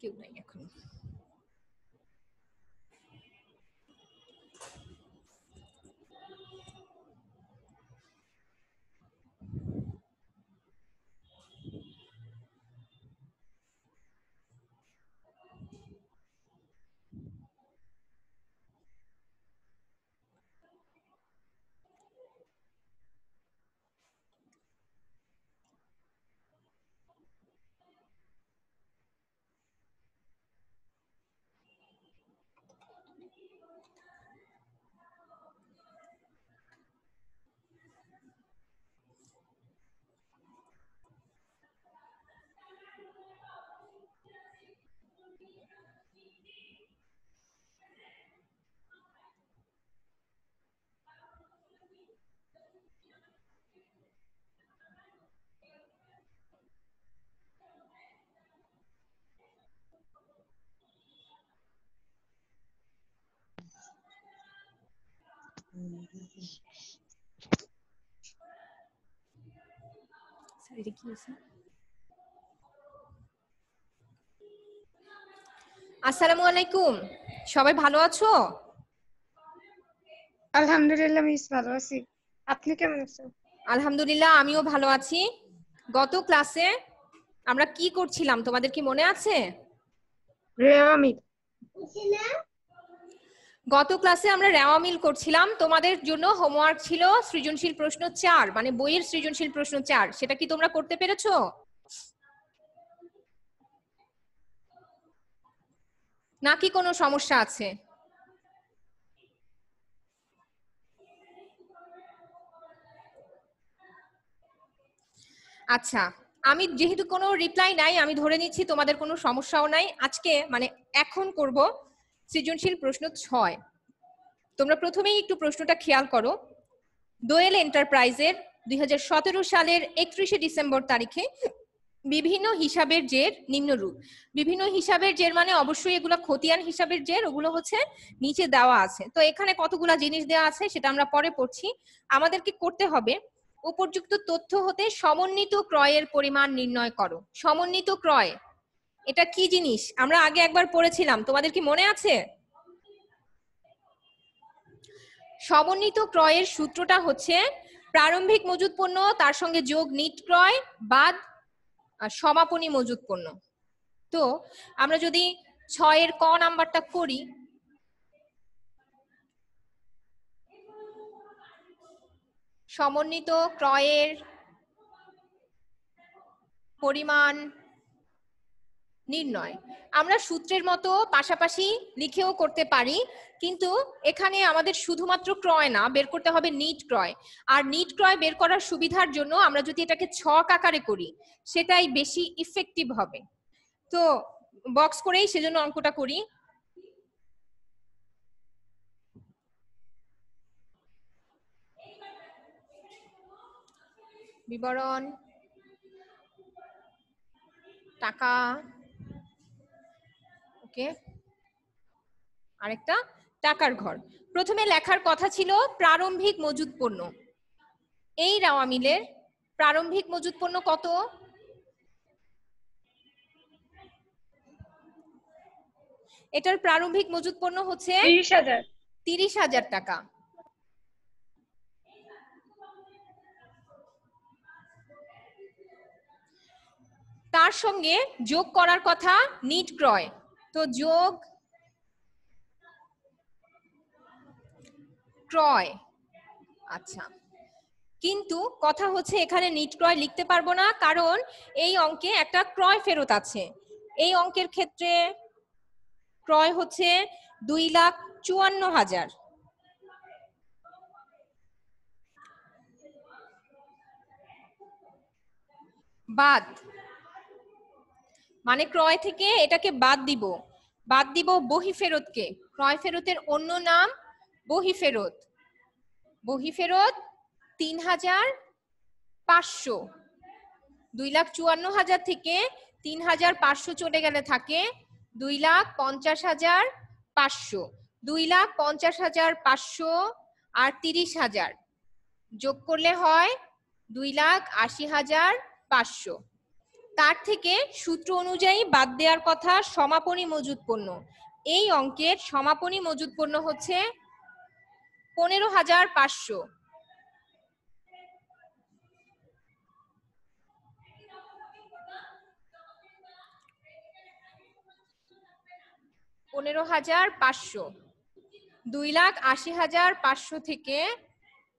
কেউ নাই এখন। আসসালামু আলাইকুম, সবাই ভালো আছো? আলহামদুলিল্লাহ মিস, ভালো আছি। আপনি কেমন আছেন? আলহামদুলিল্লাহ, আমিও ভালো আছি। গত ক্লাসে আমরা কি করছিলাম তোমাদের কি মনে আছে? গত ক্লাসে আমরা রেওয়া মিল করছিলাম। তোমাদের জন্য হোমওয়ার্ক ছিল সৃজনশীল প্রশ্ন 4, মানে বইয়ের সৃজনশীল প্রশ্ন 4। সেটা কি তোমরা করতে পেরেছো নাকি কোনো সমস্যা আছে? আচ্ছা, আমি যেহেতু কোনো রিপ্লাই নাই, আমি ধরে নিচ্ছি তোমাদের কোনো সমস্যাও নাই। আজকে মানে এখন করব সৃজনশীল প্রশ্ন 6। তোমরা প্রথমেই একটু প্রশ্নটা খেয়াল করো। দোয়েল এন্টারপ্রাইজের 2017 সালের 31শে ডিসেম্বর তারিখে বিভিন্ন হিসাবের জের নিম্নরূপ। বিভিন্ন হিসাবের জের মানে অবশ্যই এগুলো খতিয়ান হিসাবের জের, ওগুলো হচ্ছে নিচে দেওয়া আছে। তো এখানে কতগুলা জিনিস দেওয়া আছে সেটা আমরা পরে পড়ছি। আমাদেরকে করতে হবে উপযুক্ত তথ্য হতে সমন্বিত ক্রয়ের পরিমাণ নির্ণয় করো। সমন্বিত ক্রয় এটা কি জিনিস আমরা আগে একবার পড়েছিলাম, তোমাদের কি মনে আছে? সমন্বিত ক্রয়ের সূত্রটা হচ্ছে প্রারম্ভিক মজুত পণ্য তার সঙ্গে যোগ নিট ক্রয় বাদ সমাপনী মজুত পণ্য। তো আমরা যদি 6 এর ক নাম্বারটা করি, সমন্বিত ক্রয়ের পরিমাণ নির্ণয় আমরা সূত্রের মতো পাশাপাশি লিখেও করতে পারি, কিন্তু এখানে আমাদের শুধুমাত্র ক্রয় না, বের করতে হবে নিট ক্রয়। আর নিট ক্রয় বের করার সুবিধার জন্য আমরা যদি এটাকে ছক আকারে করি সেটাই বেশি ইফেক্টিভ হবে। তো বক্স করেই সেজন্য অঙ্কটা করি। বিবরণ, টাকা, ওকে, আরেকটা টাকার ঘর। প্রথমে লেখার কথা ছিল প্রারম্ভিক মজুত পণ্য। এই রেওয়া মিলের প্রারম্ভিক মজুত পণ্য কত? এটার প্রারম্ভিক মজুত পণ্য হচ্ছে 30,000 টাকা। তার সঙ্গে যোগ করার কথা নিট ক্রয়, তো যোগ ক্রয়। আচ্ছা, কিন্তু কথা হচ্ছে এখানে নিট ক্রয় লিখতে পারবো না, কারণ এই অঙ্কে একটা ক্রয় ফেরত আছে। এই অঙ্কের ক্ষেত্রে ক্রয় হচ্ছে 2,54,000 বাদ, মানে ক্রয় থেকে এটাকে বাদ দিব বহি ফেরতকে। ক্রয় ফেরতের অন্য নাম বহি ফেরত। বহি ফেরত 3,500। 2,54,000 থেকে 3,500 চলে গেলে থাকে 2,50,500। 2,50,500 আর 30,000 যোগ করলে হয় 2,80,500। তার থেকে সূত্র অনুযায়ী বাদ দেওয়ার কথা সমাপনী মজুত পণ্য। এই অঙ্কের সমাপনী মজুত পণ্য হচ্ছে 15,500। 15,500, 2,80,500 থেকে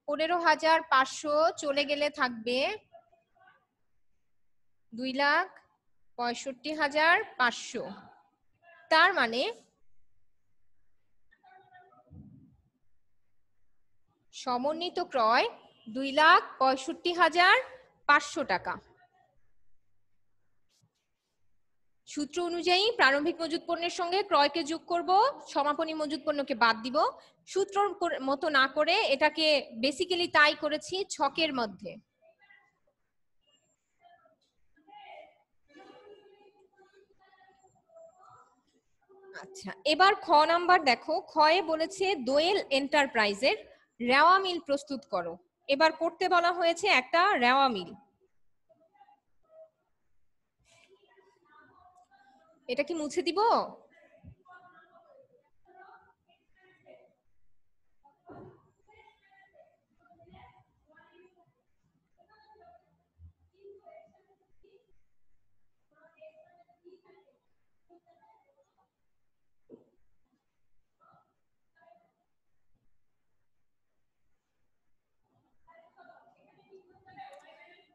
15,500 চলে গেলে থাকবে 2,65,500। তার মানে সমন্বিত ক্রয় 2,65,500 টাকা। সূত্র অনুযায়ী প্রারম্ভিক মজুত পণ্যের সঙ্গে ক্রয়কে যোগ করব, সমাপনী মজুত পণ্যকে বাদ দিব। সূত্র মতো না করে এটাকে বেসিক্যালি তাই করেছি ছকের মধ্যে। আচ্ছা, এবার খ নাম্বার দেখো। খয়ে বলেছে দোয়েল এন্টারপ্রাইজের রেওয়া মিল প্রস্তুত করো। এবার করতে বলা হয়েছে একটা রেওয়া মিল। এটা কি মুছে দিব?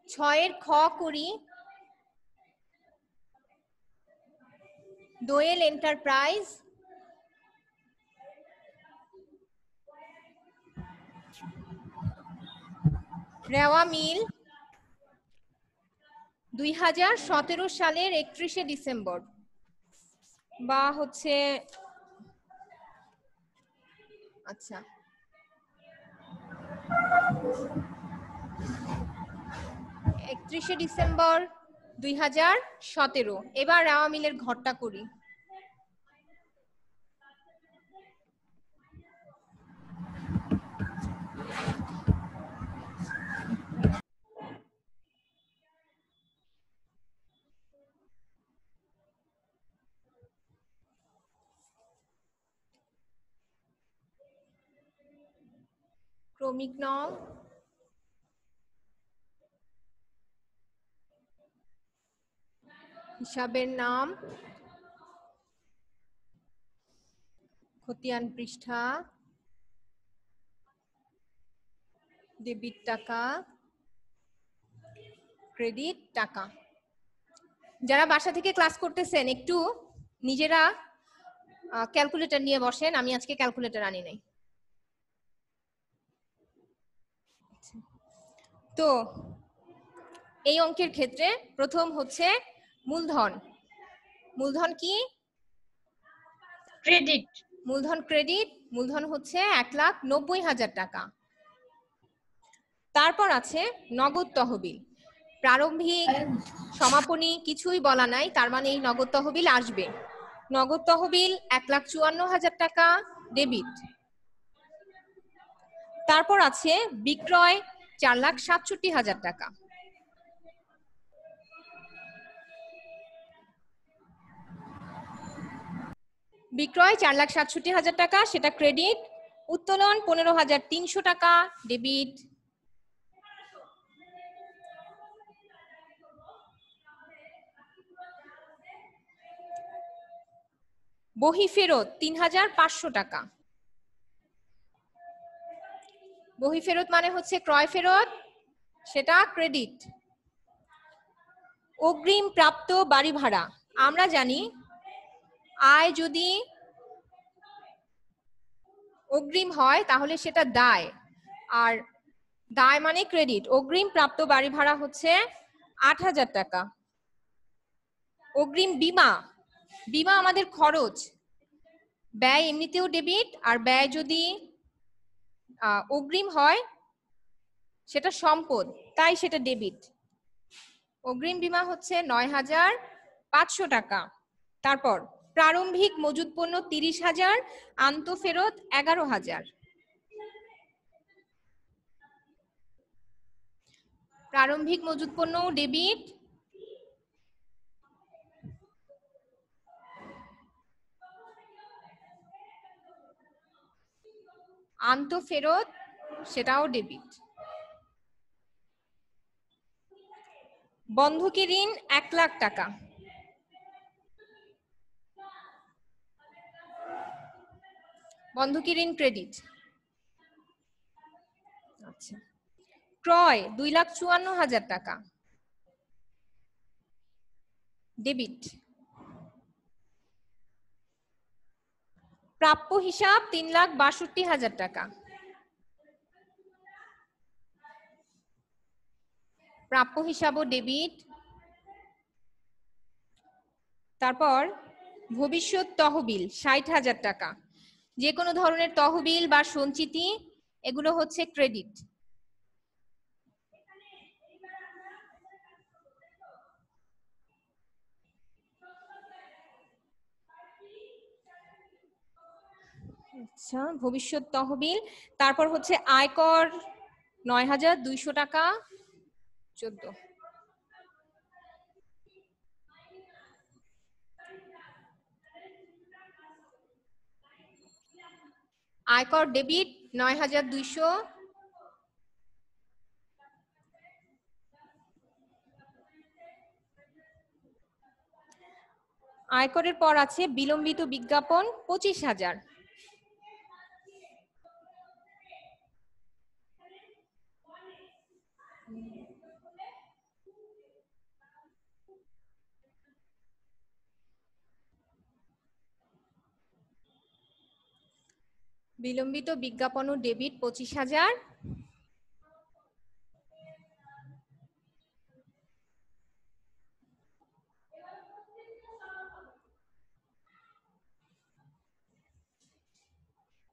ছয়ের খ করি। দোয়েল এন্টারপ্রাইজ রেওয়া মিল 2017 সালের 31শে ডিসেম্বর বা হচ্ছে আচ্ছা 31শে ডিসেম্বর 2017। এবার রেওয়া মিলের ঘরটা করি। ক্রমিক নং, হিসাবের নাম, খতিয়ান পৃষ্ঠা, ডেবিট টাকা, ক্রেডিট টাকা। যারা বাসা থেকে ক্লাস করতেছেন একটু নিজেরা ক্যালকুলেটর নিয়ে বসেন। আমি আজকে ক্যালকুলেটর আনি নাই। তো এই অঙ্কের ক্ষেত্রে প্রথম হচ্ছে মূলধন। মূলধন কি? ক্রেডিট। মূলধন ক্রেডিট। মূলধন হচ্ছে 1,90,000 টাকা। তারপর আছে নগদ তহবিল। প্রারম্ভিক সমাপনী কিছুই বলা নাই, তার মানে এই নগদ তহবিল আসবে। নগদ তহবিল 1,54,000 টাকা ডেবিট। তারপর আছে বিক্রয় 4,67,000 টাকা। বিক্রয় 4,67,000 টাকা, সেটা ক্রেডিট। উত্তোলন 15,300 টাকা ডেবিট। বহি ফেরত 3,500 টাকা। বহি ফেরত মানে হচ্ছে ক্রয় ফেরত, সেটা ক্রেডিট। অগ্রিম প্রাপ্ত বাড়ি ভাড়া। আমরা জানি আয় যদি অগ্রিম হয় তাহলে সেটা দায়, আর দায় মানে ক্রেডিট। অগ্রিম প্রাপ্ত বাড়ি ভাড়া হচ্ছে 8,000 টাকা। অগ্রিম বীমা। বীমা আমাদের খরচ, ব্যয় এমনিতেও ডেবিট, আর ব্যয় যদি অগ্রিম হয় সেটা সম্পদ, তাই সেটা ডেবিট। অগ্রিম বীমা হচ্ছে 9,500 টাকা। তারপর প্রারম্ভিক মজুত পণ্য 30,000, আন্তঃফেরত 11,000। প্রারম্ভিক মজুত পণ্য ডেবিট, আনতো ফেরত, সেটাও ডেবিট। বন্ধকি ঋণ 1 লাখ টাকা, বন্ধকি ঋণ ক্রেডিট। আচ্ছা, ক্রয় 2,54,000 টাকা, ডেবিট। প্রাপ্য হিসাব 3,62,000 টাকা, প্রাপ্য হিসাবও ডেবিট। তারপর ভবিষ্যৎ তহবিল 60,000 টাকা, যে কোনো ধরনের তহবিল বা সঞ্চিতি এগুলো হচ্ছে ক্রেডিট। আচ্ছা, ভবিষ্যৎ তহবিল। তারপর হচ্ছে আয়কর 9,200 টাকা, 14। আয়কর ডেবিট 9,200। আয়করের পর আছে বিলম্বিত বিজ্ঞাপন 25,000। বিলম্বিত বিজ্ঞাপন ও ডেবিট 25,000।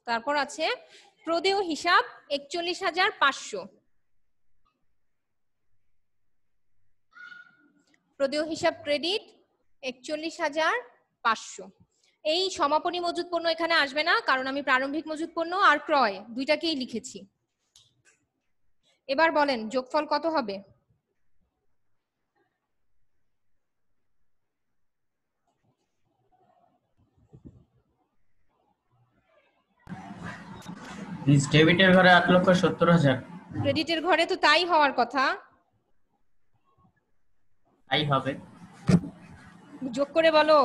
তারপর আছে প্রদেয় হিসাব 41,500। প্রদেয় হিসাব ক্রেডিট 41,500। এই সমাপনী মজুত পণ্য এখানে আসবে না, কারণ আমি প্রারম্ভিক মজুত পণ্য আর ক্রয় দুইটাকেই লিখেছি। এবার বলেন যোগফল কত হবে? ডেবিটের ঘরে 8,70,000। ক্রেডিটের ঘরে তো তাই হওয়ার কথা। তাই হবে। যোগ করে বলো।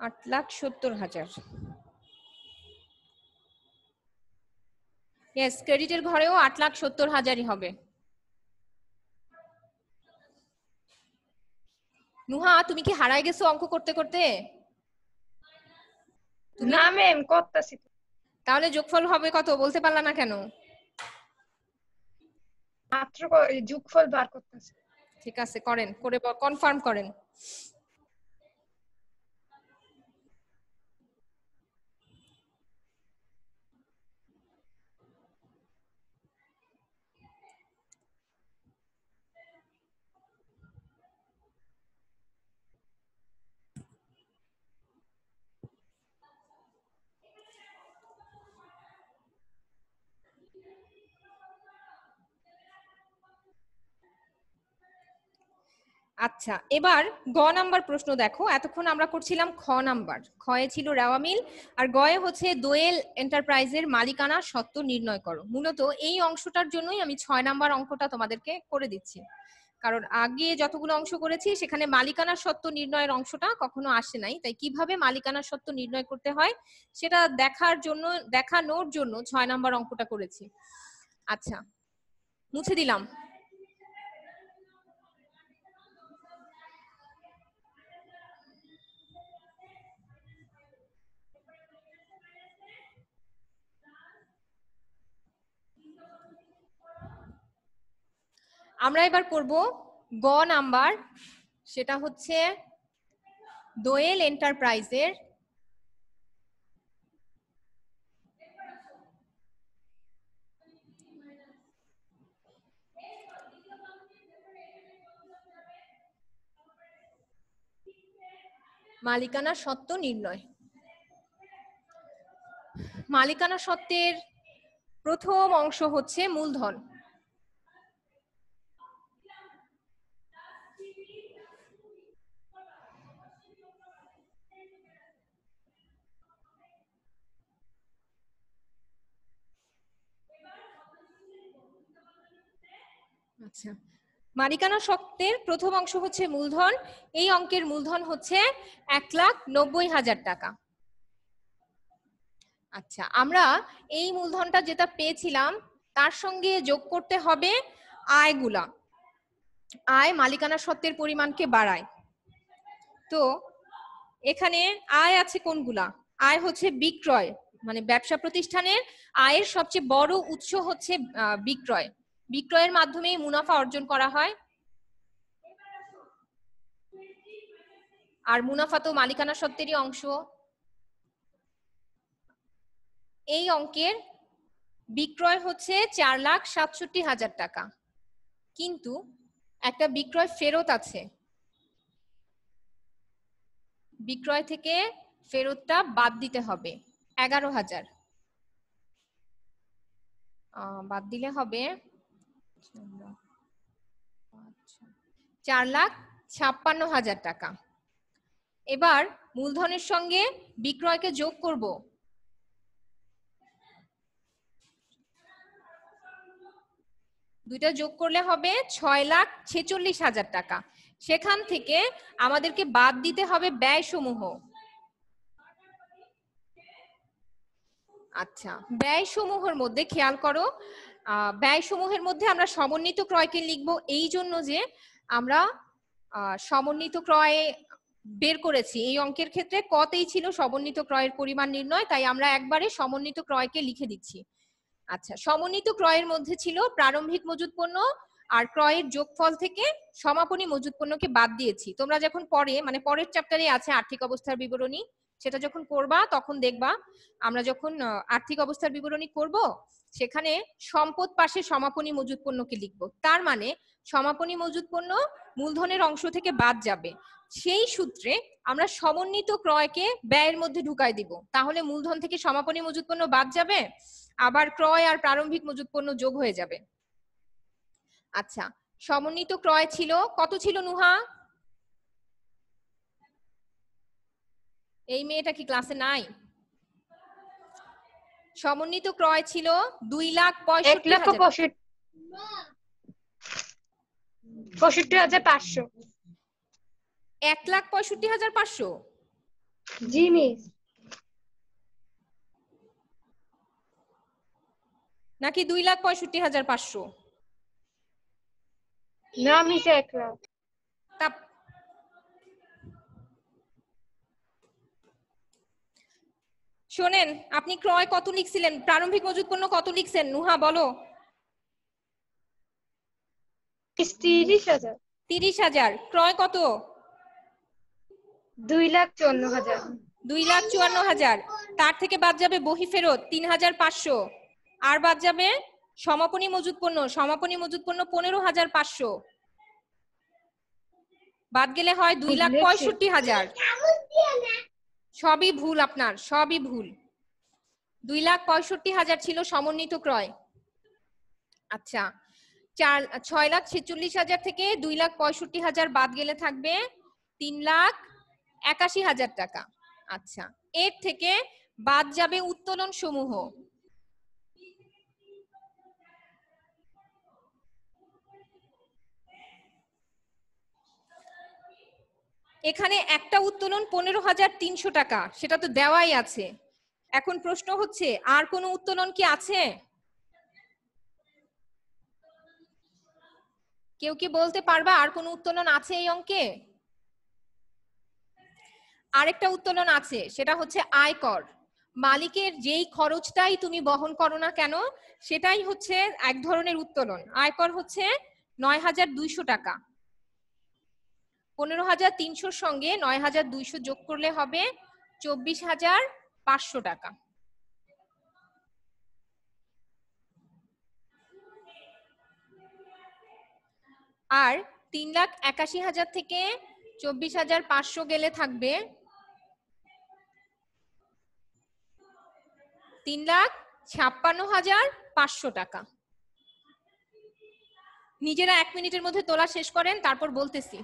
$8,70,000। ইয়েস, ক্রেডিটের ঘরেও 8,70,000ই হবে। নুহা, তুমি কি হারায় গেছো অঙ্ক করতে করতে? না ম্যাম, করতেছি। তাহলে যোগফল হবে কত বলতে পারলা না কেন? মাত্র যোগফল বার করতেছি। ঠিক আছে, করেন, করে কনফার্ম করেন। আচ্ছা, এবার গ নাম্বার প্রশ্ন দেখো। এতক্ষণ আমরা করছিলাম খ নাম্বার। খয়ে ছিল রেওয়া মিল, আর গয়ে হচ্ছে দোয়েল এন্টারপ্রাইজের মালিকানা সত্ত্ব নির্ণয় করো। মূলত এই অংশটার জন্যই আমি 6 নাম্বার অঙ্কটা তোমাদেরকে করে দিচ্ছি, কারণ আগে যতগুলো অংশ করেছি সেখানে মালিকানা সত্ত্ব নির্ণয়ের অংশটা কখনো আসে নাই। তাই কিভাবে মালিকানা সত্ত্ব নির্ণয় করতে হয় সেটা দেখানোর জন্য 6 নাম্বার অঙ্কটা করেছি। আচ্ছা, মুছে দিলাম। আমরা এবার করব গ নাম্বার, সেটা হচ্ছে দোয়েল এন্টারপ্রাইজের মালিকানা সত্ত্ব নির্ণয়। মালিকানা সত্ত্বের প্রথম অংশ হচ্ছে মূলধন। আচ্ছা, মালিকানা সত্ত্বের প্রথম অংশ হচ্ছে মূলধন। এই অঙ্কের মূলধন হচ্ছে 1,90,000 টাকা। আচ্ছা, আমরা এই মূলধনটা যেটা পেয়েছিলাম তার সঙ্গে যোগ করতে হবে আয়গুলা। আয় মালিকানা সত্ত্বের পরিমাণকে বাড়ায়। তো এখানে আয় আছে কোনগুলা? আয় হচ্ছে বিক্রয়, মানে ব্যবসা প্রতিষ্ঠানের আয়ের সবচেয়ে বড় উৎস হচ্ছে বিক্রয়। বিক্রয়ের মাধ্যমেই মুনাফা অর্জন করা হয়। আর মুনাফা তো মালিকানা সত্ত্বেরই অংশ। এই অঙ্কের বিক্রয় হচ্ছে 4,67,000 টাকা, কিন্তু একটা বিক্রয় ফেরত আছে। বিক্রয় থেকে ফেরতটা বাদ দিতে হবে 11,000। বাদ দিলে হবে 4,56,000 টাকা। এবার মূলধনের সঙ্গে বিক্রয়কে যোগ করব। দুইটা যোগ করলে হবে 6,46,000 টাকা। সেখান থেকে আমাদেরকে বাদ দিতে হবে ব্যয়সমূহ। আচ্ছা, ব্যয়সমূহের মধ্যে খেয়াল করো, ব্যয়সমূহের মধ্যে আমরা সমন্বিত ক্রয়কে লিখব, এই জন্য যে আমরা সমন্বিত ক্রয় বের করেছি। এই অঙ্কের ক্ষেত্রে কতেই ছিল সমন্বিত ক্রয়ের পরিমাণ নির্ণয়, তাই আমরা একবারে সমন্বিত ক্রয়কে লিখে দিচ্ছি। আচ্ছা, সমন্বিত ক্রয়ের মধ্যে ছিল প্রারম্ভিক মজুত পণ্য আর ক্রয়ের যোগফল থেকে সমাপনী মজুত পণ্যকে বাদ দিয়েছি। তোমরা যখন পরে, মানে পরের চ্যাপ্টারে আছে আর্থিক অবস্থার বিবরণী, সেটা যখন করবা তখন দেখবা আমরা যখন আর্থিক অবস্থার বিবরণী করব সেখানে সম্পদ পাশে সমাপনী মজুত পণ্যকে লিখব। তার মানে সমাপনী মজুত পণ্য মূলধনের অংশ থেকে বাদ যাবে। সেই সূত্রে আমরা সমন্বিত ক্রয়কে ব্যয়ের মধ্যে ঢুকাই দিব, তাহলে মূলধন থেকে সমাপনী মজুত পণ্য বাদ যাবে, আবার ক্রয় আর প্রারম্ভিক মজুত পণ্য যোগ হয়ে যাবে। আচ্ছা, সমন্বিত ক্রয় ছিল কত ছিল নুহা? এই মেয়েটা কি ক্লাসে নাই? সমন্বিত ক্রয় ছিল 2,65,000। 1,65,500। 1,65,500? জি মিস। নাকি 2,65,500? না মিস, 1 লাখ। শোনেন, আপনি ক্রয় কত লিখছিলেন, প্রারম্ভিক মজুত পণ্য কত লিখছেন নুহা বলো? 30,000। 30,000। ক্রয় কত? 2,54,000। 2,54,000। তার থেকে বাদ যাবে বহি ফেরত 3,500, আর বাদ যাবে সমাপনী মজুত পণ্য। সমাপনী মজুত পণ্য 15,500, বাদ গেলে হয় 2,65,000। সবই ভুল আপনার, সবই ভুল। 2,65,000 ছিল সমন্বিত ক্রয়। আচ্ছা, 6,46,000 থেকে 2,65,000 বাদ গেলে থাকবে 3,81,000 টাকা। আচ্ছা, এর থেকে বাদ যাবে উত্তোলন সমূহ। এখানে একটা উত্তোলন 15,300 টাকা, সেটা তো দেওয়াই আছে। এখন প্রশ্ন হচ্ছে আর কোনো উত্তোলন কি আছে? কেউ কি বলতে পারবা আর কোনো উত্তোলন আছে এই অঙ্কে? আরেকটা উত্তোলন আছে, সেটা হচ্ছে আয়কর। মালিকের যেই খরচটাই তুমি বহন করো না কেন, সেটাই হচ্ছে এক ধরনের উত্তোলন। আয়কর হচ্ছে 9,200 টাকা। 15,300 সঙ্গে 9,200 যোগ করলে হবে 24,500 টাকা। আর 3,81,000 থেকে 24,500 গেলে থাকবে 3,56,000 500 টাকা। নিজেরা 1 মিনিটের মধ্যে তোলা শেষ করেন, তারপর বলতেছি।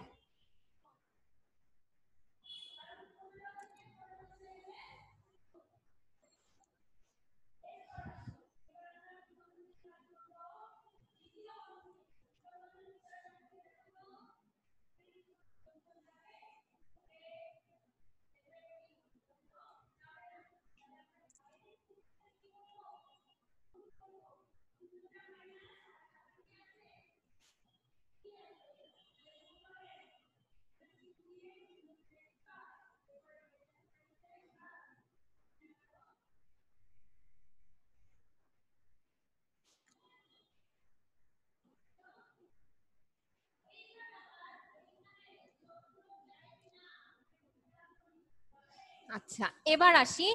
আচ্ছা, এবার আসি।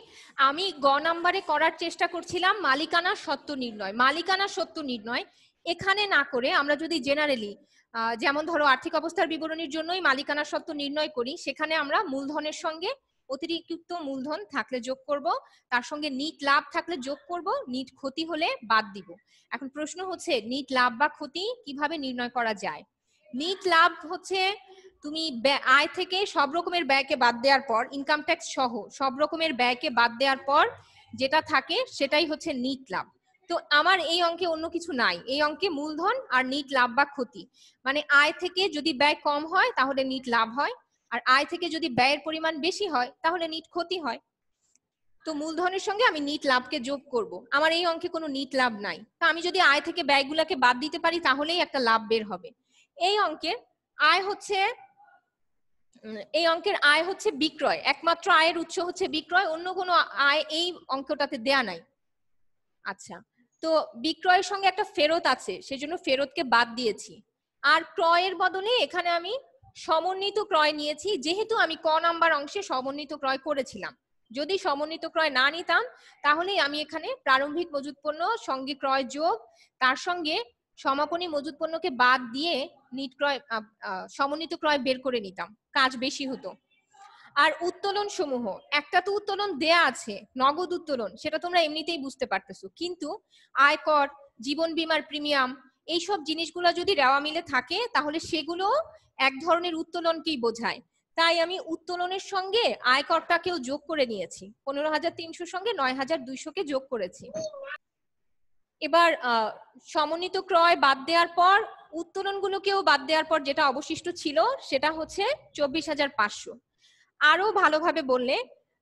আমি গ নাম্বারে করার চেষ্টা করছিলাম মালিকানা সত্ত্ব নির্ণয়। মালিকানা সত্ত্ব নির্ণয় এখানে না করে আমরা যদি জেনারেলি যেমন ধরো আর্থিক অবস্থার বিবরণীর জন্যই মালিকানা সত্ত্ব নির্ণয় করি, সেখানে আমরা মূলধনের সঙ্গে অতিরিক্ত মূলধন থাকলে যোগ করব, তার সঙ্গে নিট লাভ থাকলে যোগ করব, নিট ক্ষতি হলে বাদ দিব। এখন প্রশ্ন হচ্ছে নিট লাভ বা ক্ষতি কিভাবে নির্ণয় করা যায়। নিট লাভ হচ্ছে তুমি আয় থেকে সব রকমের ব্যয়কে বাদ দেওয়ার পর, ইনকাম ট্যাক্স সহ সব রকমের ব্যয়কে বাদ দেওয়ার পর যেটা থাকে সেটাই হচ্ছে নিট লাভ। তো আমার এই অঙ্কে অন্য কিছু নাই, এই অঙ্কে মূলধন আর নিট লাভ বা ক্ষতি, মানে আয় থেকে যদি ব্যয় কম হয় তাহলে নিট লাভ হয়, আর আয় থেকে যদি ব্যয়ের পরিমাণ বেশি হয় তাহলে নিট ক্ষতি হয়। তো মূলধনের সঙ্গে আমি নিট লাভকে যোগ করব। আমার এই অঙ্কে কোনো নিট লাভ নাই, তো আমি যদি আয় থেকে ব্যয়গুলোকে বাদ দিতে পারি তাহলেই একটা লাভ বের হবে। এই অঙ্কের আয় হচ্ছে এই অঙ্কের আয় হচ্ছে বিক্রয়, একমাত্র আয়ের উৎস হচ্ছে বিক্রয়, অন্য কোনো আয় এই অঙ্কটাতে দেয়া নাই। আচ্ছা, তো বিক্রয়ের সঙ্গে একটা ফেরত আছে, সেজন্য ফেরতকে বাদ দিয়েছি। আর ক্রয়ের বদলে এখানে আমি সমন্বিত ক্রয় নিয়েছি, যেহেতু আমি ক নাম্বার অংশে সমন্বিত ক্রয় করেছিলাম। যদি সমন্বিত ক্রয় না নিতাম তাহলেই আমি এখানে প্রারম্ভিক মজুত পণ্য সঙ্গে ক্রয় যোগ, তার সঙ্গে সমাপনী মজুত পণ্যকে বাদ দিয়ে নিট ক্রয় সমন্বিত ক্রয় বের করে নিতাম, কাজ বেশি হতো। আর উত্তোলন সমূহ, একটা তো উত্তোলন দেয়া আছে নগদ উত্তোলন, সেটা তোমরা এমনিতেই বুঝতে পারতেছো, কিন্তু আয়কর, জীবন বীমার প্রিমিয়াম, এইসব জিনিসগুলো যদি রেওয়া মিলে থাকে তাহলে সেগুলো এক ধরনের উত্তোলনকেই বোঝায়। তাই আমি উত্তোলনের সঙ্গে আয়করটাকেও যোগ করে নিয়েছি, 15,300 সঙ্গে 9,200-কে যোগ করেছি। এবার সমন্বিত ক্রয় বাদ দেওয়ার পর উত্তোলনগুলোকেও বাদ দেওয়ার পর যেটা অবশিষ্ট ছিল সেটা হচ্ছে 24,500। আরো ভালোভাবে বললে,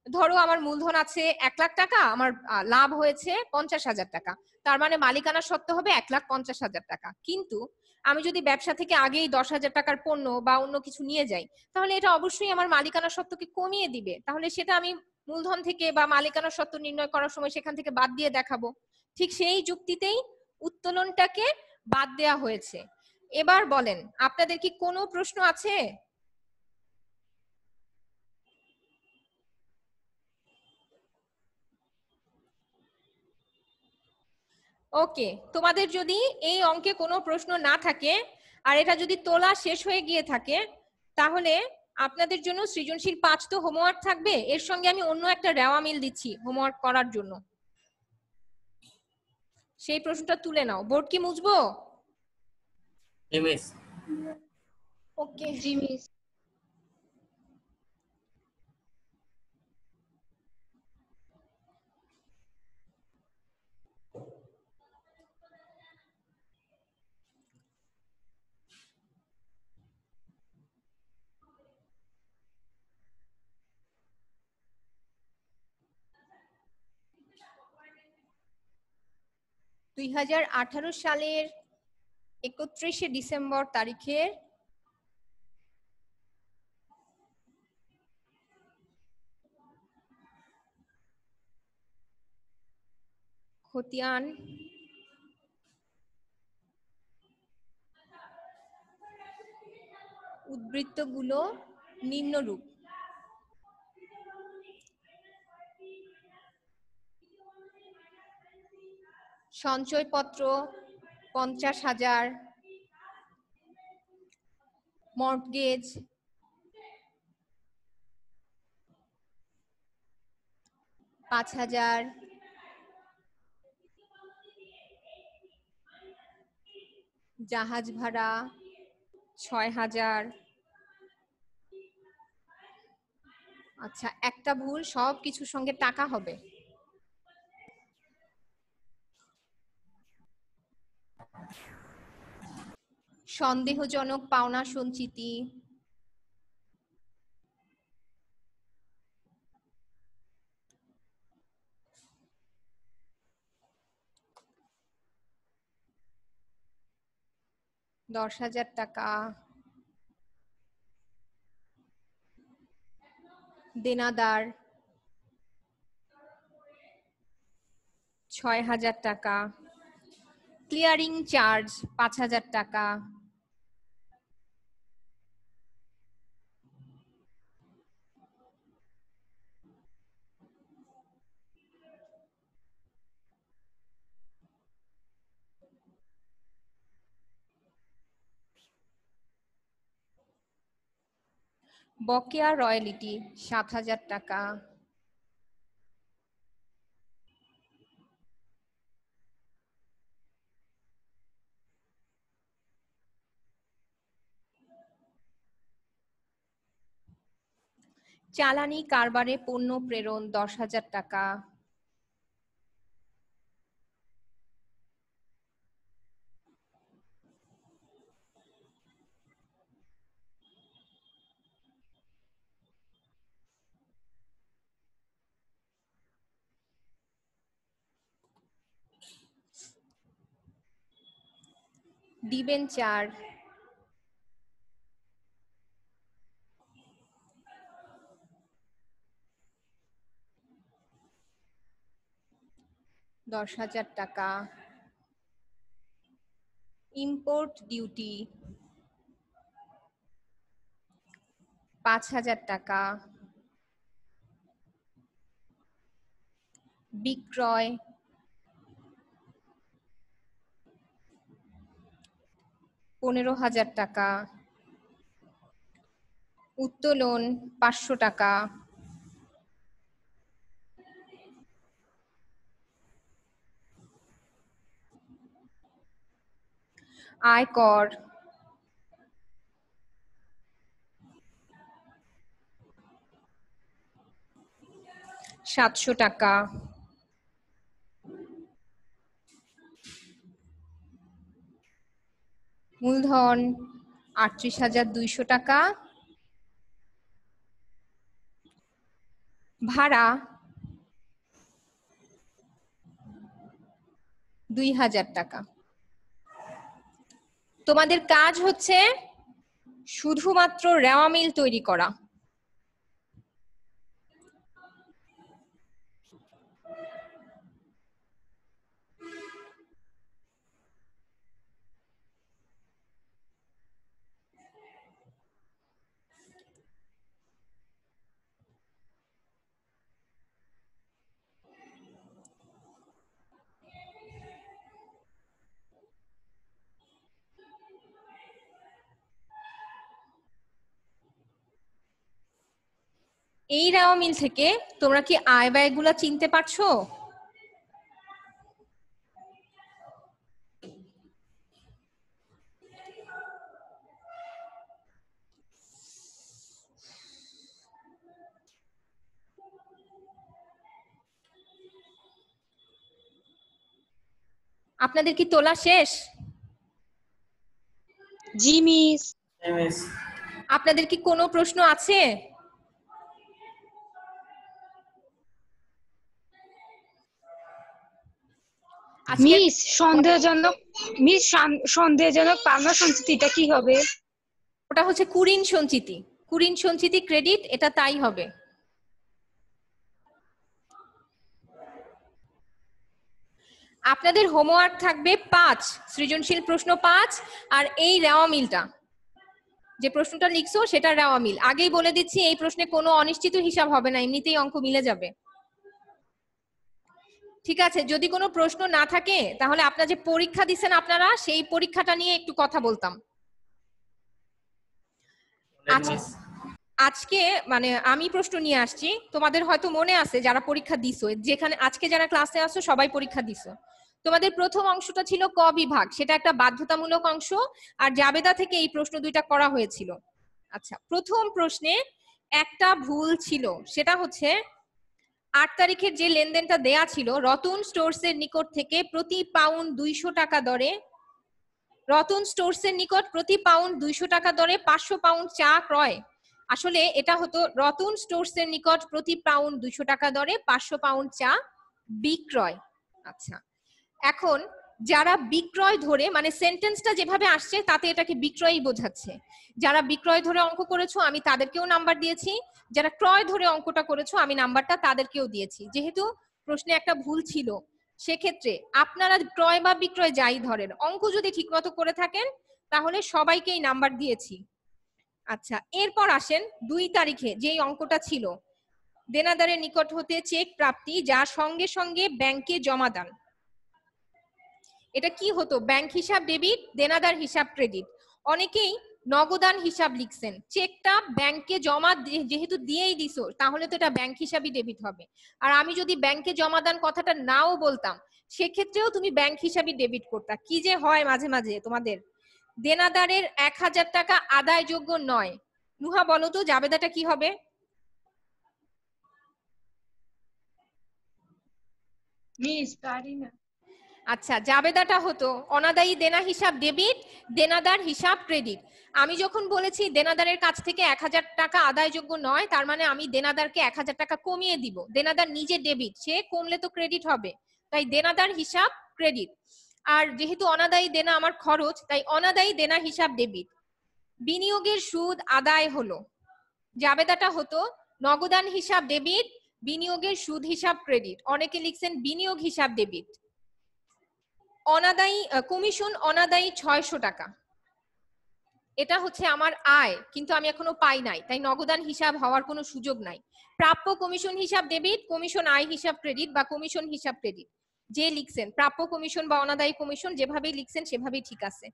ধরো আমার মূলধন আছে 1,00,000 টাকা, আমার লাভ হয়েছে 50,000 টাকা, তার মানে মালিকানা সত্ত্ব হবে 1,50,000 টাকা। কিন্তু আমি যদি ব্যবসা থেকে আগেই 10,000 টাকার পণ্য বা অন্য কিছু নিয়ে যাই তাহলে এটা অবশ্যই আমার মালিকানা সত্ত্বকে কমিয়ে দিবে, তাহলে সেটা আমি মূলধন থেকে বা মালিকানা সত্ত্ব নির্ণয় করার সময় সেখান থেকে বাদ দিয়ে দেখাবো। ঠিক সেই যুক্তিতেই উত্তোলনটাকে বাদ দেয়া হয়েছে। এবার বলেন, আপনাদের কি কোনো প্রশ্ন আছে? ওকে, তোমাদের যদি এই অঙ্কে কোনো প্রশ্ন না থাকে আর এটা যদি তোলা শেষ হয়ে গিয়ে থাকে তাহলে আপনাদের জন্য সৃজনশীল 5 তো হোমওয়ার্ক থাকবে, এর সঙ্গে আমি অন্য একটা রেওয়া মিল দিচ্ছি হোমওয়ার্ক করার জন্য। সেই প্রশ্নটা তুলে নাও। বোর্ড কি মুছবো? মিস। ওকে, জি মিস। দুই 2018 সালের 31শে ডিসেম্বর তারিখের খতিয়ান উদ্বৃত্তগুলো নিম্নরূপ। সঞ্চয়পত্র 50,000, মর্টগেজ 5,000, জাহাজ ভাড়া ৬,০০০। আচ্ছা, একটা ভুল, সব কিছুর সঙ্গে টাকা হবে। সন্দেহজনক পাওনা সঞ্চিতি ১০,০০০ টাকা। দেনাদার ৬,০০০ টাকা। ক্লিয়ারিং চার্জ ৫,০০০ টাকা। বকেয়া রয়্যালিটি ৭,০০০ টাকা। চালানি কারবারে পণ্য প্রেরণ ১০,০০০ টাকা। ডিবেঞ্চার ১০,০০০ টাকা। ইম্পোর্ট ডিউটি ৫,০০০ টাকা। বিক্রয় ১৫,০০০ টাকা। উত্তোলন ৫০০ টাকা। আয়কর ৭০০ টাকা। মূলধন ৩৮,২০০ টাকা। ভাড়া ২,০০০ টাকা। তোমাদের কাজ হচ্ছে শুধুমাত্র রেওয়া মিল তৈরি করা। এই রেওয়া মিল থেকে তোমরা কি আয় ব্যয়গুলা চিনতে পারছো? আপনাদের কি তোলা শেষ? জি মিস। আপনাদের কি কোনো প্রশ্ন আছে? মিস সন্দেহজনক পাওনা সঞ্চিতিটা কি হবে? ওটা হচ্ছে কুরিন সঞ্চিতি। কুরিন সঞ্চিতি ক্রেডিট, এটা তাই হবে। আপনাদের হোমওয়ার্ক থাকবে ৫, সৃজনশীল প্রশ্ন ৫, আর এই রেওয়া মিলটা যে প্রশ্নটা লিখছো সেটা রেওয়া মিল। আগেই বলে দিচ্ছি এই প্রশ্নে কোনো অনিশ্চিত হিসাব হবে না, এমনিতেই অঙ্ক মিলে যাবে। ঠিক আছে, যদি কোনো প্রশ্ন না থাকে তাহলে আপনারা যে পরীক্ষা দিচ্ছেন আপনারা সেই পরীক্ষাটা নিয়ে একটু কথা বলতাম। আজকে মানে আমি প্রশ্ন নিয়ে আসছি, তোমাদের হয়তো মনে আছে যারা পরীক্ষা দিছো, যেখানে আজকে যারা ক্লাসে আসছো সবাই পরীক্ষা দিছো। তোমাদের প্রথম অংশটা ছিল ক বিভাগ, সেটা একটা বাধ্যতামূলক অংশ, আর জাবেদা থেকে এই প্রশ্ন দুইটা করা হয়েছিল। আচ্ছা, প্রথম প্রশ্নে একটা ভুল ছিল, সেটা হচ্ছে 8 তারিখের যে লেনদেনটা দেয়া ছিল, রতন স্টোরসের নিকট থেকে প্রতি পাউন্ড 200 টাকা দরে, রতন স্টোরসের নিকট প্রতি পাউন্ড 200 টাকা দরে 500 পাউন্ড চা ক্রয়। আসলে এটা হতো রতন স্টোরসের নিকট প্রতি পাউন্ড 200 টাকা দরে 500 পাউন্ড চা বিক্রয়। আচ্ছা, এখন যারা বিক্রয় ধরে, মানে সেন্টেন্সটা যেভাবে আসছে তাতে এটাকে বিক্রয়ই বোঝাচ্ছে। যারা বিক্রয় ধরে অঙ্ক করেছো আমি তাদেরকেও নাম্বার দিয়েছি, যারা ক্রয় ধরে অঙ্কটা করেছো আমি নাম্বারটা তাদেরকেও দিয়েছি। যেহেতু প্রশ্নে একটা ভুল ছিল, সেক্ষেত্রে আপনারা ক্রয় বা বিক্রয় যাই ধরেন, অঙ্ক যদি ঠিকমতো করে থাকেন তাহলে সবাইকেই নাম্বার দিয়েছি। আচ্ছা, এরপর আসেন 2 তারিখে যেই অঙ্কটা ছিল, দেনাদারের নিকট হতে চেক প্রাপ্তি যা সঙ্গে সঙ্গে ব্যাংকে জমা দান। এটা কি হতো? ব্যাংক হিসাব ডেবিট, দেনাদার হিসাব ক্রেডিট। অনেকেই নগদান হিসাব লিখছেন, চেকটা ব্যাংকে জমা যেহেতু দিয়েই দিছো তাহলে তো এটা ব্যাংক হিসাবই ডেবিট হবে। আর আমি যদি ব্যাংকে জমা দান কথাটা নাও বলতাম সেক্ষেত্রেও তুমি ব্যাংক হিসাবই ডেবিট করতা। কি যে হয় মাঝে মাঝে তোমাদের। দেনাদারের 1000 টাকা আদায়যোগ্য নয়। নুহা বলো তো জাবেদাটা কি হবে? মিস পারি না। আচ্ছা, জাবেদাটা হতো অনাদায়ী দেনা হিসাব ডেবিট, দেনাদার হিসাব ক্রেডিট। আমি যখন বলেছি দেনাদারের কাছ থেকে 1000 টাকা আদায়যোগ্য নয়, তার মানে আমি দেনাদারকে 1000 টাকা কমিয়ে দিব। দেনাদার নিজে ডেবিট, সে কমলে তো ক্রেডিট হবে, তাই দেনাদার হিসাব ক্রেডিট। আর যেহেতু অনাদায়ী দেনা আমার খরচ, তাই অনাদায়ী দেনা হিসাব ডেবিট। বিনিয়োগের সুদ আদায় হলো, জাবেদাটা হতো নগদান হিসাব ডেবিট, বিনিয়োগের সুদ হিসাব ক্রেডিট। অনেকে লিখছেন বিনিয়োগ হিসাব ডেবিট। অনাদায়ী কমিশন অনাদায়ী 600 টাকা, এটা হচ্ছে আমার আয় কিন্তু আমি এখনো পাই নাই, তাই নগদান হিসাব হওয়ার কোনো সুযোগ নাই। প্রাপ্য কমিশন হিসাব ডেবিট, কমিশন আয় হিসাব ক্রেডিট বা কমিশন হিসাব ক্রেডিট। যে লিখছেন প্রাপ্য কমিশন বা অনাদায়ী কমিশন যেভাবেই লিখছেন সেভাবেই ঠিক আছে।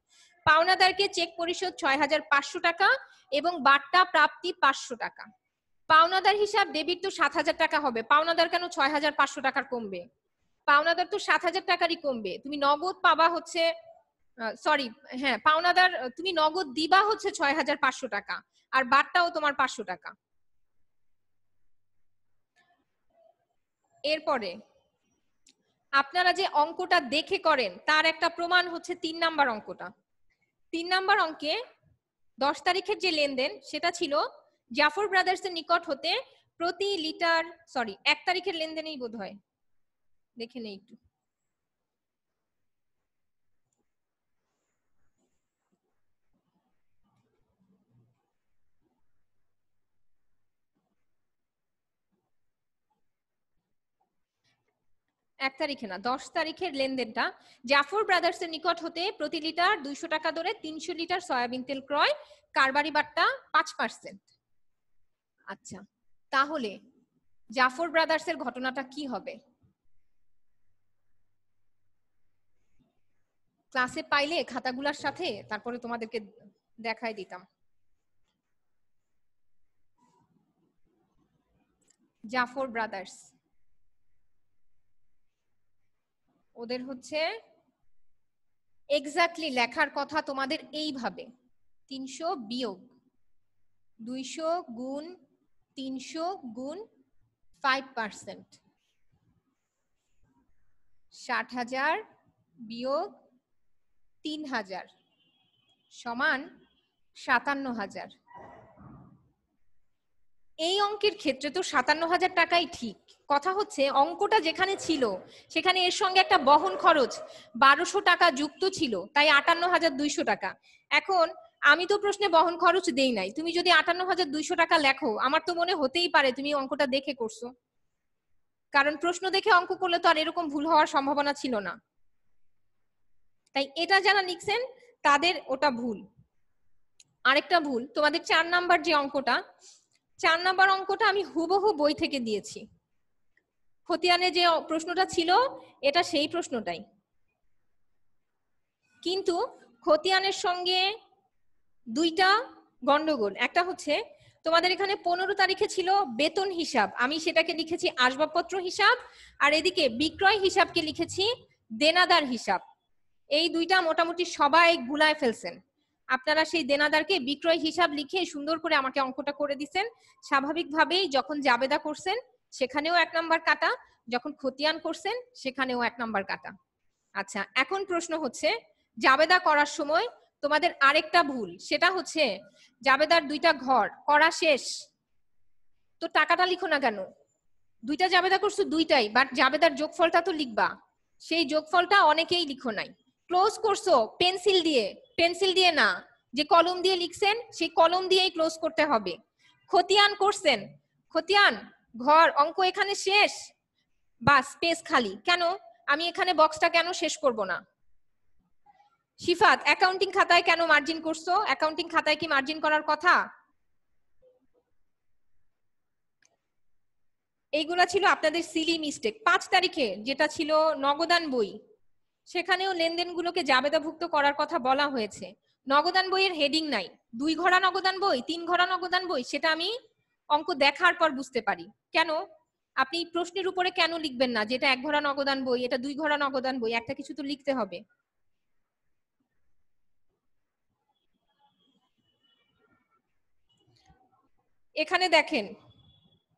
পাওনাদারকে চেক পরিশোধ 6500 টাকা এবং বাট্টা প্রাপ্তি 500 টাকা। পাওনাদার হিসাব ডেবিট তো 7000 টাকা হবে, পাওনাদার কেন 6500 টাকার কমবে? পাওনাদার তো 7000 টাকারই কমবে। তুমি নগদ পাবা হচ্ছে, সরি হ্যাঁ, পাওনাদার তুমি নগদ দিবা হচ্ছে 6500 টাকা, আর বাটটাও তোমার 500 টাকা। এরপরে আপনারা যে অঙ্কটা দেখে করেন তার একটা প্রমাণ হচ্ছে 3 নাম্বার অঙ্কটা। 3 নাম্বার অঙ্কে 10 তারিখের যে লেনদেন সেটা ছিল জাফর ব্রাদার্সের নিকট হতে প্রতি লিটার, সরি 1 তারিখের লেনদেনেই বোধ হয়, দেখে নেই একটু। এক তারিখে না, 10 তারিখের লেনদেনটা, জাফর ব্রাদার্সের নিকট হতে প্রতি লিটার 200 টাকা দরে 300 লিটার সয়াবিন তেল ক্রয়, কারবারি বাট্টা 5%। আচ্ছা, তাহলে জাফর ব্রাদার্সের ঘটনাটা কি হবে? ক্লাসে পাইলে খাতাগুলার সাথে তারপরে তোমাদেরকে দেখাই দিতাম। জাফর ব্রাদার্স ওদের হচ্ছে এক্স্যাক্টলি লেখার কথা তোমাদের এইভাবে, 300 বিয়োগ 200 গুণ 300 গুণ 5%, 60,000 বিয়োগ 3000 সমান 57,000। এই অঙ্কের ক্ষেত্রে তো 57,000 টাকাই ঠিক। কথা হচ্ছে অঙ্কটা যেখানে ছিল সেখানে এর সঙ্গে একটা বহন খরচ 1200 টাকা যুক্ত ছিল, তাই 58,200 টাকা। এখন আমি তো প্রশ্নে বহন খরচ দেই নাই, তুমি যদি 58,200 টাকা লেখো আমার তো মনে হতেই পারে তুমি অঙ্কটা দেখে করছো, কারণ প্রশ্ন দেখে অঙ্ক করলে তো আর এরকম ভুল হওয়ার সম্ভাবনা ছিল না। তাই এটা যারা লিখছেন তাদের ওটা ভুল। আরেকটা ভুল, তোমাদের 4 নাম্বার যে অঙ্কটা, 4 নাম্বার অঙ্কটা আমি হুবহু বই থেকে দিয়েছি। খতিয়ানে যে প্রশ্নটা ছিল এটা সেই প্রশ্নটাই, কিন্তু খতিয়ানের সঙ্গে দুইটা গন্ডগোল। একটা হচ্ছে তোমাদের এখানে 15 তারিখে ছিল বেতন হিসাব, আমি সেটাকে লিখেছি আসবাবপত্র হিসাব, আর এদিকে বিক্রয় হিসাবকে লিখেছি দেনাদার হিসাব, এই দুইটা মোটামুটি সবাই গুলায় ফেলছেন। আপনারা সেই দেনাদারকে বিক্রয় হিসাব লিখে সুন্দর করে আমাকে অঙ্কটা করে দিচ্ছেন। স্বাভাবিকভাবেই যখন জাবেদা করছেন সেখানেও 1 নাম্বার কাটা, যখন খতিয়ান করছেন সেখানেও 1 নাম্বার কাটা। আচ্ছা, এখন প্রশ্ন হচ্ছে জাবেদা করার সময় তোমাদের আরেকটা ভুল, সেটা হচ্ছে জাবেদার 2টা ঘর করা শেষ, তো টাকাটা লিখো না কেন? 2টা জাবেদা করছো 2টাই, বাট জাবেদার যোগফলটা তো লিখবা, সেই যোগফলটা অনেকেই লিখো নাই। ক্লোজ করছো পেন্সিল দিয়ে, পেন্সিল দিয়ে না, যে কলম দিয়ে লিখছেন সেই কলম দিয়েই ক্লোজ করতে হবে। খতিয়ান করছেন, খতিয়ান ঘর অঙ্ক এখানে শেষ, বাস স্পেস খালি। কেন আমি এখানে বক্সটা কেন শেষ করব না? শিফাত, অ্যাকাউন্টিং খাতায় কেন মার্জিন করছো? অ্যাকাউন্টিং খাতায় কি মার্জিন করার কথা? এইগুলা ছিল আপনাদের সিলি মিস্টেক। 5 তারিখে যেটা ছিল নগদান বই, সেখানেও লেনদেনগুলোকে জাবেদাভুক্ত করার কথা বলা হয়েছে। নগদান বইয়ের হেডিং নাই, 2 ঘরা নগদান বই, 3 ঘরা নগদান বই, সেটা আমি অঙ্ক দেখার পর বুঝতে পারি। কেন আপনি প্রশ্নের উপরে কেন লিখবেন না যেটা 1 ঘরা নগদান বই, এটা 2 ঘরা নগদান বই? একটা কিছু তো লিখতে হবে। এখানে দেখেন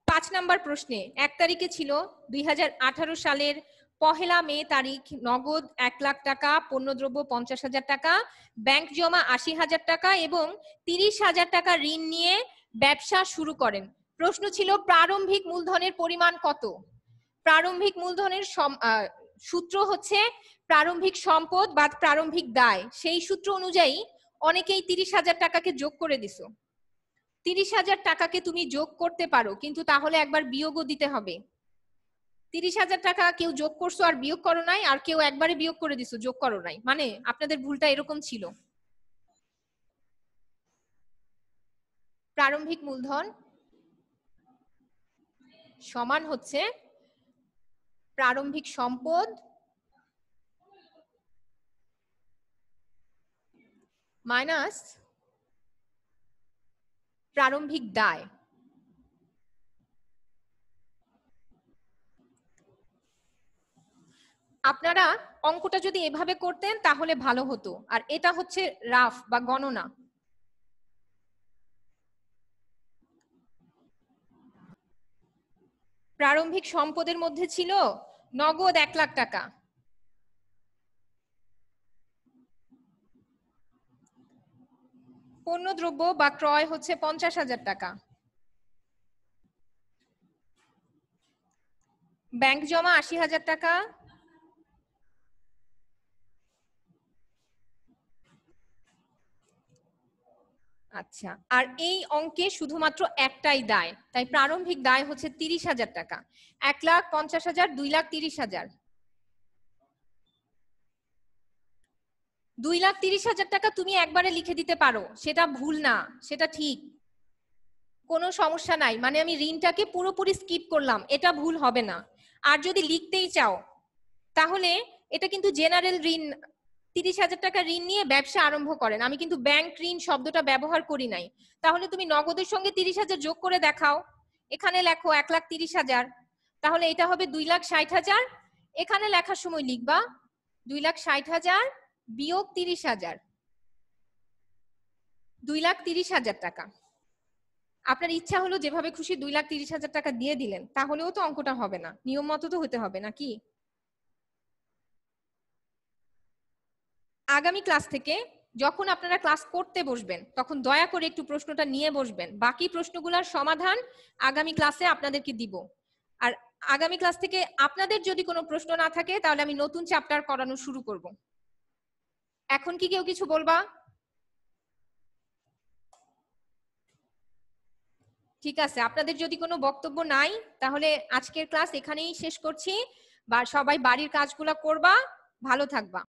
5 নাম্বার প্রশ্নে 1 তারিখে ছিল 2018 সালের 1 মে তারিখ, নগদ 1 লাখ টাকা, পণ্যদ্রব্য 50,000 টাকা, ব্যাংক জমা 80,000 টাকা এবং 30,000 টাকা ঋণ নিয়ে ব্যবসা শুরু করেন। প্রশ্ন ছিল প্রারম্ভিক মূলধনের পরিমাণ কত? প্রারম্ভিক মূলধনের সূত্র হচ্ছে প্রারম্ভিক সম্পদ বা প্রারম্ভিক দায়। সেই সূত্র অনুযায়ী অনেকেই 30,000 টাকাকে যোগ করে দিছো। 30,000 টাকাকে তুমি যোগ করতে পারো, কিন্তু তাহলে একবার বিয়োগও দিতে হবে। 30,000 টাকা কেউ যোগ করছো আর বিয়োগ করো নাই, আর কেউ একবারে বিয়োগ করে দিছো যোগ করো নাই, মানে আপনাদের ভুলটা এরকম ছিল। প্রারম্ভিক মূলধন সমান হচ্ছে প্রারম্ভিক সম্পদ মাইনাস প্রারম্ভিক দায়। আপনারা অঙ্কটা যদি এভাবে করতেন তাহলে ভালো হতো, আর এটা হচ্ছে রাফ বা গণনা। প্রারম্ভিক সম্পদের মধ্যে ছিল নগদ 1 লাখ টাকা, পণ্যদ্রব্য বা ক্রয় হচ্ছে 50,000 টাকা, ব্যাংক জমা 80,000 টাকা, আচ্ছা, আর এই অঙ্কে শুধুমাত্র একটাই দায়, তাই প্রারম্ভিক দায় হচ্ছে 30,000 টাকা। 1,50,000, 2,30,000, 2,30,000 টাকা তুমি একবারে লিখে দিতে পারো, সেটা ভুল না, সেটা ঠিক, কোনো সমস্যা নাই। মানে আমি ঋণটাকে পুরোপুরি স্কিপ করলাম, এটা ভুল হবে না। আর যদি লিখতেই চাও তাহলে এটা কিন্তু জেনারেল ঋণ, 30,000 টাকা ঋণ নিয়ে ব্যবসা আরম্ভ করেন, আমি কিন্তু ব্যাংক ঋণ শব্দটা ব্যবহার করি নাই। তাহলে তুমি নগদের সঙ্গে 30,000 যোগ করে দেখাও, এখানে লেখো 1,30,000, তাহলে এটা হবে 2,60,000। এখানে লেখার সময় লিখবা 2,60,000 বিয়োগ 30,000, 2,30,000 টাকা। আপনার ইচ্ছা হলো যেভাবে খুশি 2,30,000 টাকা দিয়ে দিলেন, তাহলেও তো অঙ্কটা হবে না, নিয়ম মতো তো হতে হবে নাকি? আগামী ক্লাস থেকে যখন আপনারা ক্লাস করতে বসবেন তখন দয়া করে একটু প্রশ্নটা নিয়ে বসবেন, বাকি প্রশ্নগুলোর সমাধান আগামী ক্লাসে আপনাদেরকে দিব। আর আগামী ক্লাস থেকে আপনাদের যদি কোনো প্রশ্ন না থাকে তাহলে আমি নতুন চ্যাপ্টার করানো শুরু করব। এখন কি কেউ কিছু বলবা? ঠিক আছে, আপনাদের যদি কোনো বক্তব্য নাই তাহলে আজকের ক্লাস এখানেই শেষ করছি। বা সবাই বাড়ির কাজগুলো করবা, ভালো থাকবা।